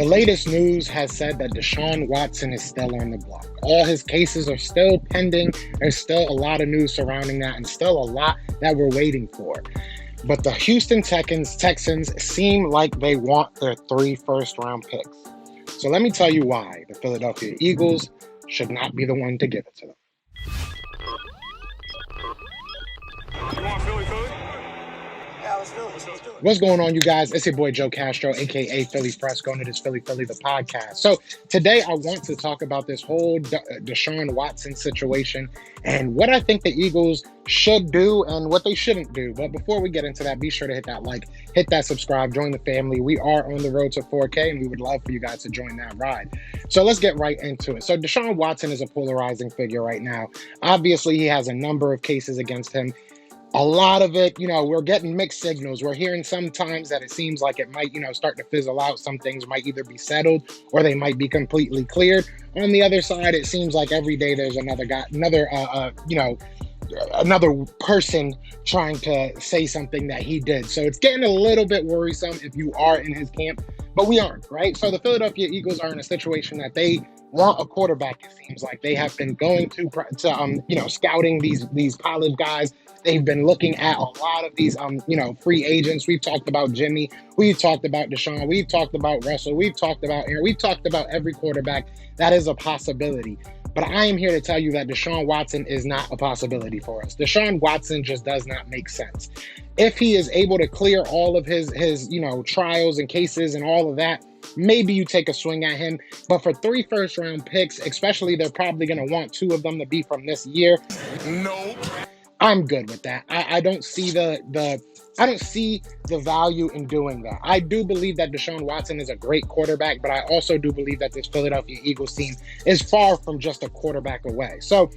The latest news has said that Deshaun Watson is still on the block. All his cases are still pending. There's still a lot of news surrounding that and still a lot that we're waiting for. But the Houston Texans seem like they want their 3 first-round picks. So let me tell you why the Philadelphia Eagles should not be the one to give it to them. You want Philly? Yeah, let's do it. What's going on, you guys? It's your boy Joe Castro, aka Philly Press, going to this Philly the podcast. So today I want to talk about this whole Deshaun Watson situation and what I think the Eagles should do and what they shouldn't do. But before we get into that, be sure to hit that like, hit that subscribe, join the family. We are on the road to 4K and we would love for you guys to join that ride. So let's get right into it. So Deshaun Watson is a polarizing figure right now. Obviously, he has a number of cases against him. A lot of it, we're getting mixed signals. We're hearing sometimes that it seems like it might, start to fizzle out. Some things might either be settled or they might be completely cleared. On the other side, it seems like every day there's another guy, another person trying to say something that he did. So it's getting a little bit worrisome if you are in his camp, but we aren't, right? So the Philadelphia Eagles are in a situation that they want a quarterback. It seems like they have been going to scouting these college guys. They've been looking at a lot of these, free agents. We've talked about Jimmy. We've talked about Deshaun. We've talked about Russell. We've talked about Aaron. We've talked about every quarterback that is a possibility. But I am here to tell you that Deshaun Watson is not a possibility for us. Deshaun Watson just does not make sense. If he is able to clear all of his trials and cases and all of that, maybe you take a swing at him. But for 3 first-round picks, especially, they're probably going to want 2 of them to be from this year. Nope. I'm good with that. I don't see the value in doing that. I do believe that Deshaun Watson is a great quarterback, but I also do believe that this Philadelphia Eagles team is far from just a quarterback away. So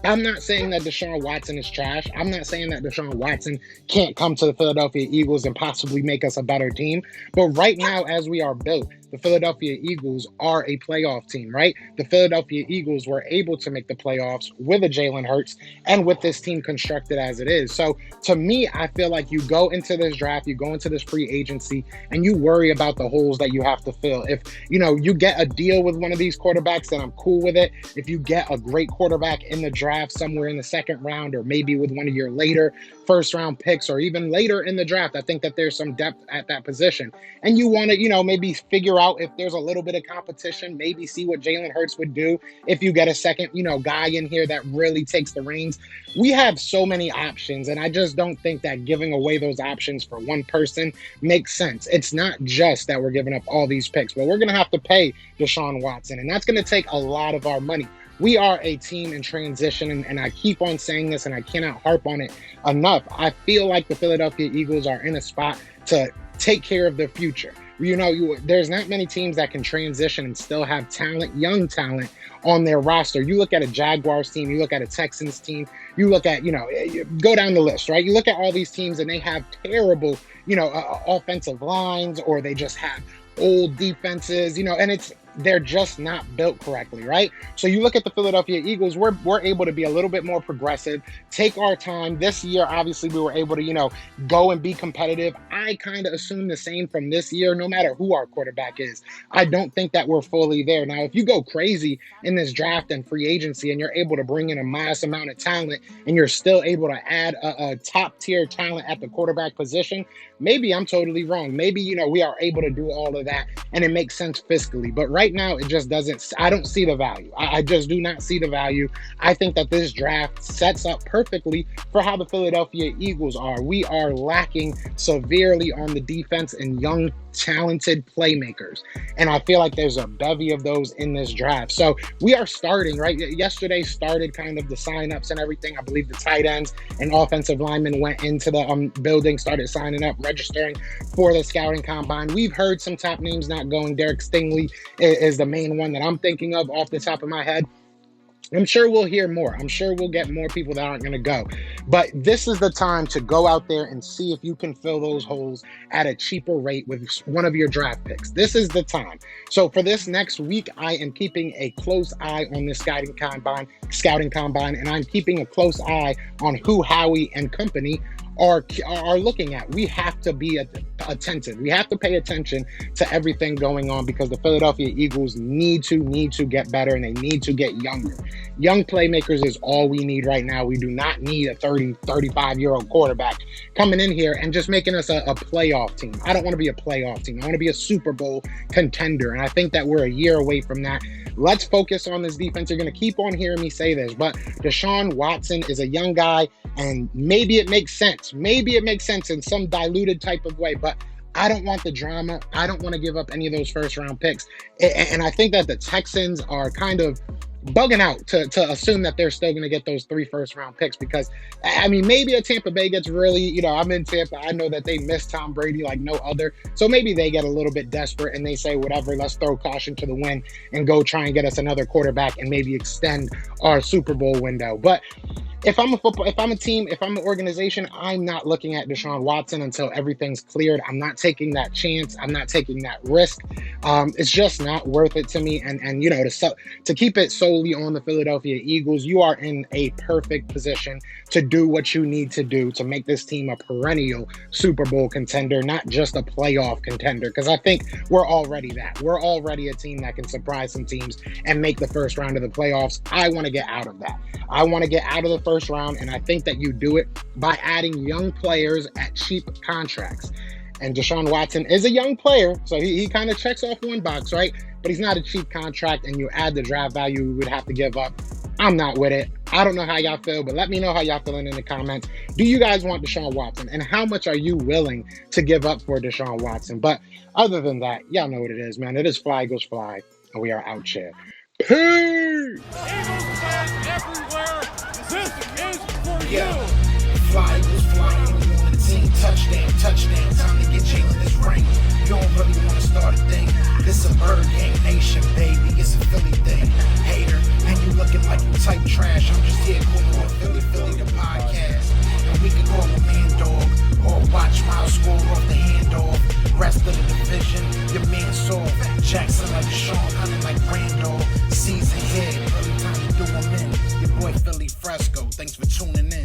I'm not saying that Deshaun Watson is trash. I'm not saying that Deshaun Watson can't come to the Philadelphia Eagles and possibly make us a better team. But right now, as we are built, the Philadelphia Eagles are a playoff team, right? The Philadelphia Eagles were able to make the playoffs with a Jalen Hurts and with this team constructed as it is. So to me, I feel like you go into this draft, you go into this free agency, and you worry about the holes that you have to fill. If, you get a deal with one of these quarterbacks, then I'm cool with it. If you get a great quarterback in the draft somewhere in the second round, or maybe with one of your later first-round picks, or even later in the draft, I think that there's some depth at that position. And you want to, maybe figure out if there's a little bit of competition, maybe see what Jalen Hurts would do if you get a second, guy in here that really takes the reins. We have so many options, and I just don't think that giving away those options for one person makes sense. It's not just that we're giving up all these picks, but we're going to have to pay Deshaun Watson, and that's going to take a lot of our money. We are a team in transition, and I keep on saying this, and I cannot harp on it enough. I feel like the Philadelphia Eagles are in a spot to take care of their future. There's not many teams that can transition and still have talent, young talent on their roster. You look at a Jaguars team, you look at a Texans team, you look at, you go down the list, right? You look at all these teams and they have terrible, offensive lines, or they just have old defenses, and they're just not built correctly, right? So you look at the Philadelphia Eagles, we're able to be a little bit more progressive, take our time. This year, obviously, we were able to, go and be competitive. I kind of assume the same from this year, no matter who our quarterback is. I don't think that we're fully there. Now, if you go crazy in this draft and free agency and you're able to bring in a mass amount of talent and you're still able to add a top-tier talent at the quarterback position, maybe I'm totally wrong. Maybe, we are able to do all of that and it makes sense fiscally. But right now, it just doesn't. I don't see the value. I just do not see the value. I think that this draft sets up perfectly for how the Philadelphia Eagles are. We are lacking severely on the defense and young, talented playmakers. And I feel like there's a bevy of those in this draft. So we are starting, right? Yesterday started kind of the signups and everything. I believe the tight ends and offensive linemen went into the building, started signing up, registering for the scouting combine. We've heard some top names not going. Derek Stingley is the main one that I'm thinking of off the top of my head. I'm sure we'll hear more. I'm sure we'll get more people that aren't going to go. But this is the time to go out there and see if you can fill those holes at a cheaper rate with one of your draft picks. This is the time. So for this next week, I am keeping a close eye on this scouting combine, and I'm keeping a close eye on who Howie and company are looking at. We have to be attentive. We have to pay attention to everything going on because the Philadelphia Eagles need to get better and they need to get younger. Young playmakers is all we need right now. We do not need a 35-year-old quarterback coming in here and just making us a playoff team. I don't want to be a playoff team. I want to be a Super Bowl contender. And I think that we're a year away from that. Let's focus on this defense. You're going to keep on hearing me say this, but Deshaun Watson is a young guy, and maybe it makes sense. Maybe it makes sense in some diluted type of way, but I don't want the drama. I don't want to give up any of those first-round picks. And I think that the Texans are kind of bugging out to assume that they're still going to get those 3 first-round picks because, I mean, maybe a Tampa Bay gets really, I'm in Tampa. I know that they miss Tom Brady like no other. So maybe they get a little bit desperate and they say, whatever, let's throw caution to the wind and go try and get us another quarterback and maybe extend our Super Bowl window. But if I'm a team, if I'm an organization, I'm not looking at Deshaun Watson until everything's cleared. I'm not taking that chance. I'm not taking that risk. It's just not worth it to me. And to keep it solely on the Philadelphia Eagles, you are in a perfect position to do what you need to do to make this team a perennial Super Bowl contender, not just a playoff contender. Because I think we're already that. We're already a team that can surprise some teams and make the first round of the playoffs. I want to get out of that. I want to get out of the first round, and I think that you do it by adding young players at cheap contracts. And Deshaun Watson is a young player, so he kind of checks off one box, right? But he's not a cheap contract, and you add the draft value we would have to give up. I'm not with it. I don't know how y'all feel, but let me know how y'all feeling in the comments. Do you guys want Deshaun Watson? And how much are you willing to give up for Deshaun Watson? But other than that, y'all know what it is, man. It is Fly Eagles Fly, and we are out here. Peace! Eagles fans everywhere. This is for you. Fly Eagles flying on the team. Touchdown. Time to get Jalen this ring. You don't really want to start a thing. This a Bird Gang Nation, baby. It's a Philly thing. Hater, and you looking like you type trash. I'm just here calling on Philly the podcast. And we can call a man dog or watch Miles score off the handoff. Rest of the division, your man saw Jackson like Deshaun, hunting like Randall. Season hit, early time to do him in. Your boy Philly Fresco. Thanks for tuning in.